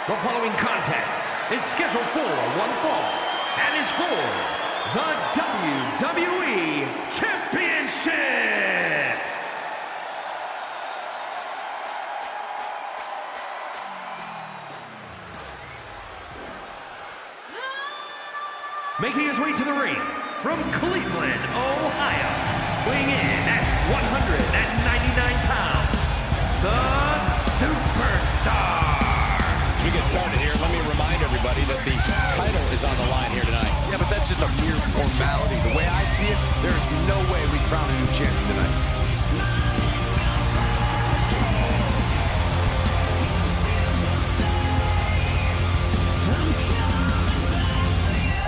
The following contest is scheduled for one fall and is for the WWE Championship. Making his way to the ring from Cleveland, Ohio, weighing in at 199 pounds, the Superstar. As we get started here, let me remind everybody that the title is on the line here tonight. Yeah, but that's just a mere formality. The way I see it, there is no way we crown a new champion tonight.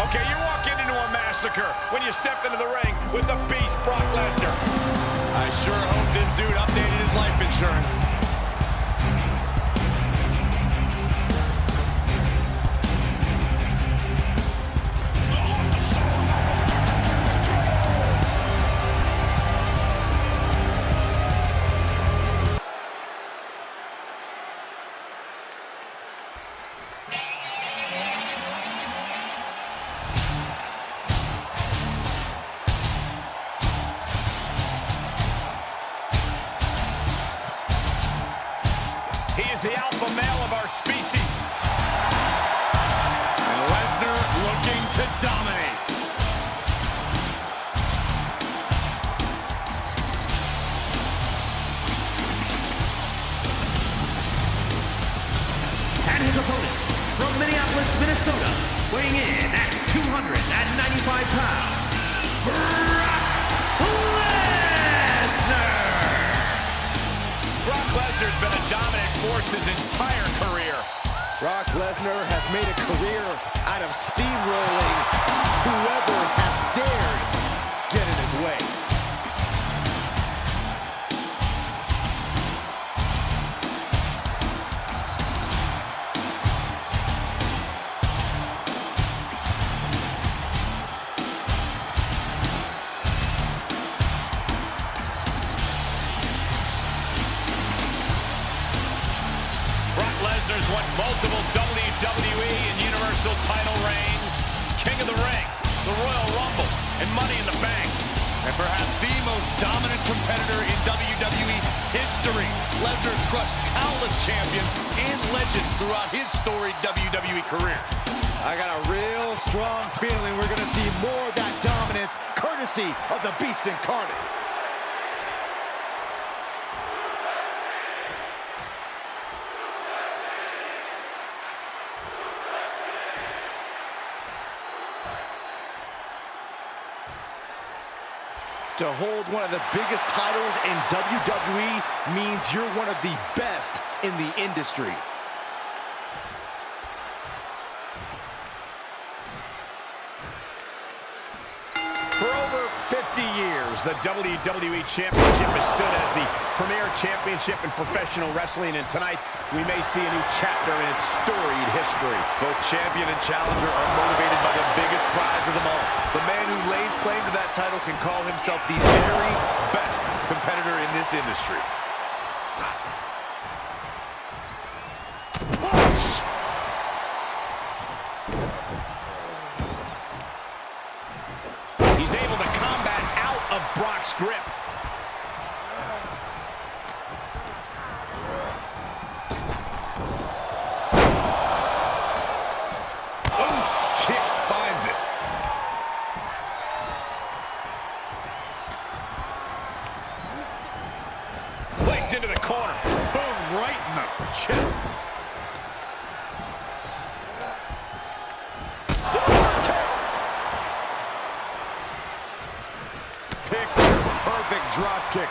Okay, you're walking into a massacre when you step into the ring with the beast, Brock Lesnar. I sure hope this dude updated his life insurance. He is the alpha male of our species. And Lesnar looking to dominate. And his opponent from Minneapolis, Minnesota, weighing in at 295 pounds, Brock Lesnar. Brock Lesnar's been a dominant force his entire career. Brock Lesnar has made a career out of steamrolling whoever has dared get in his way. Lesnar's won multiple WWE and Universal title reigns, King of the Ring, the Royal Rumble, and Money in the Bank. And perhaps the most dominant competitor in WWE history. Lesnar's crushed countless champions and legends throughout his storied WWE career. I got a real strong feeling we're going to see more of that dominance courtesy of the Beast Incarnate. To hold one of the biggest titles in WWE means you're one of the best in the industry. For over 50 years, the WWE Championship has stood as the premier championship in professional wrestling, and tonight we may see a new chapter in its storied history. Both champion and challenger are motivated by the biggest prize of them all. The man who lays claim to that title can call himself the very best competitor in this industry. He's able to combat out of Brock's grip. Kick finds it. Placed into the corner. Boom, right in the chest. Picture-perfect drop kick.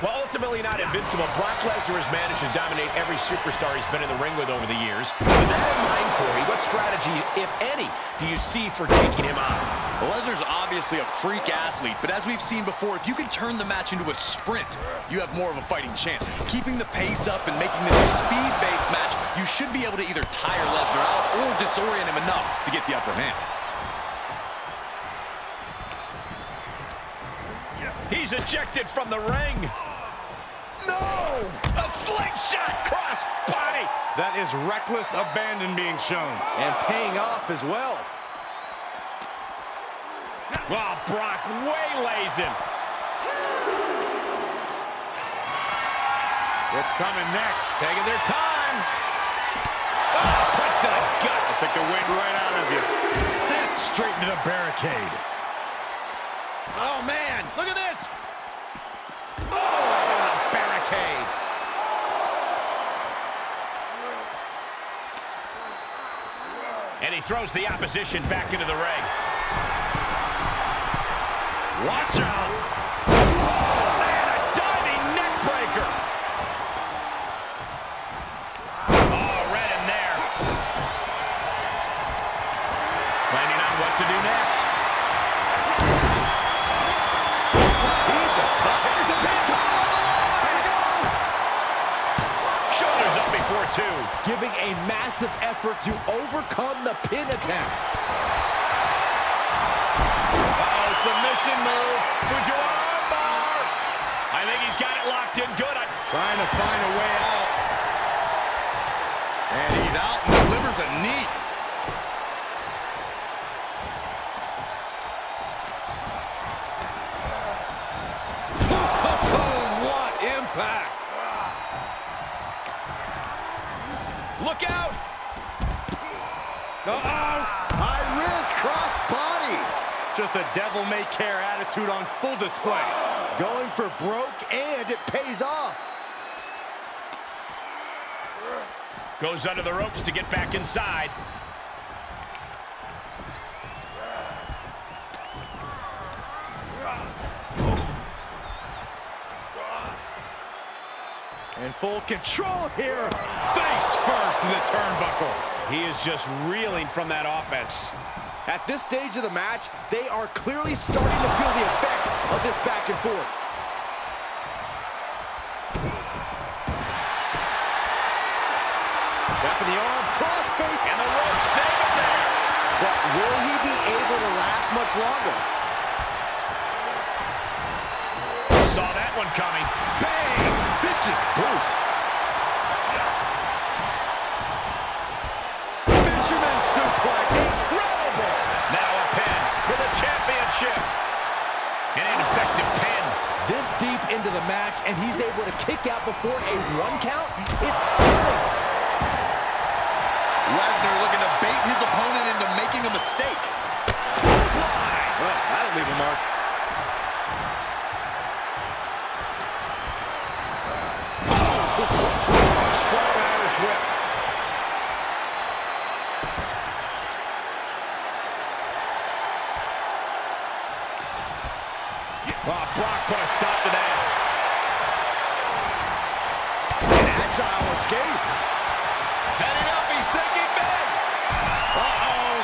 While ultimately not invincible, Brock Lesnar has managed to dominate every superstar he's been in the ring with over the years. With that in mind, Corey, what strategy, if any, do you see for taking him on? Well, Lesnar's obviously a freak athlete, but as we've seen before, if you can turn the match into a sprint, you have more of a fighting chance. Keeping the pace up and making this a speed-based match, you should be able to either tire Lesnar out or disorient him enough to get the upper hand. He's ejected from the ring. No! A slingshot cross body. That is reckless abandon being shown. And paying off as well. Oh, Brock waylays him. What's coming next? Taking their time. Oh, punch to the gut. I took the wind right out of you. Sent straight into the barricade. Oh, man. Look at this. Oh, a barricade. And he throws the opposition back into the ring. Watch out. Oh, man, a diving neck breaker. Oh, right in there. Planning on what to do next. He decided to pin title on the line. Shoulders up before two. Giving a massive effort to overcome the pin attempt. Uh-oh, submission move. Fujiwara bar. I think he's got it locked in good. Trying to find a way out. And he's out and delivers a knee. What impact! Look out. High-risk cross-body. Just a devil-may-care attitude on full display. Going for broke, and it pays off. Goes under the ropes to get back inside. In full control here. Face first in the turnbuckle. He is just reeling from that offense. At this stage of the match, they are clearly starting to feel the effects of this back and forth. Trapping the arm, crossface. And the rope save him there. But will he be able to last much longer? Saw that one coming. Bang! Vicious boot. Fisherman suplex. Incredible. Now a pin for the championship. An ineffective pin. This deep into the match, and he's able to kick out before a 1 count? It's stunning. Lesnar looking to bait his opponent into making a mistake. Clothesline. Well, that'll leave a mark. Strong Irish whip. Oh, Brock put a stop to that. An agile escape. Heading up, he's thinking big. Uh-oh.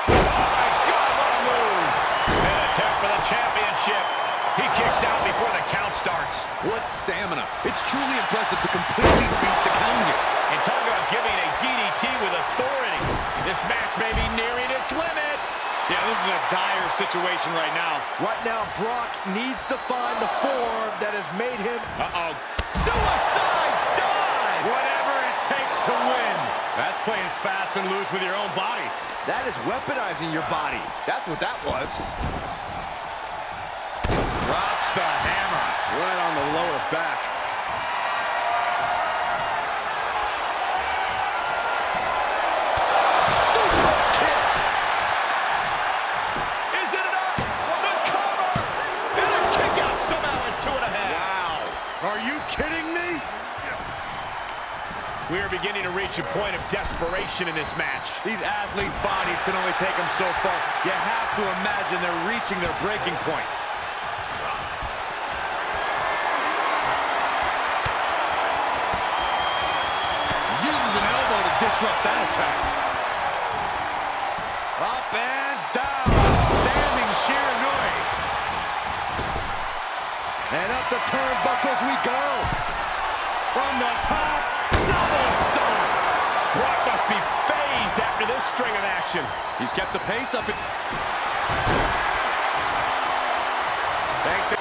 Oh, my God, what a move. An attempt for the championship. He kicks out before the count starts. What stamina. It's truly impressive to completely beat the count here. And talk about giving a DDT with authority. This match may be nearing its limit. Yeah, this is a dire situation right now. Right now, Brock needs to find the form that has made him... Uh-oh. Suicide dive! Whatever it takes to win. That's playing fast and loose with your own body. That is weaponizing your body. That's what that was. Drops the hammer. Right on the lower back. Super kick. Is it enough? The cover! And a kick out somehow at 2.5. Wow. Are you kidding me? We are beginning to reach a point of desperation in this match. These athletes' bodies can only take them so far. You have to imagine they're reaching their breaking point. Uses an elbow to disrupt that attack. Up and down. Standing Shiranui. And up the turnbuckles we go. From the top. Double stomp. Brock must be phased after this string of action. He's kept the pace up. Take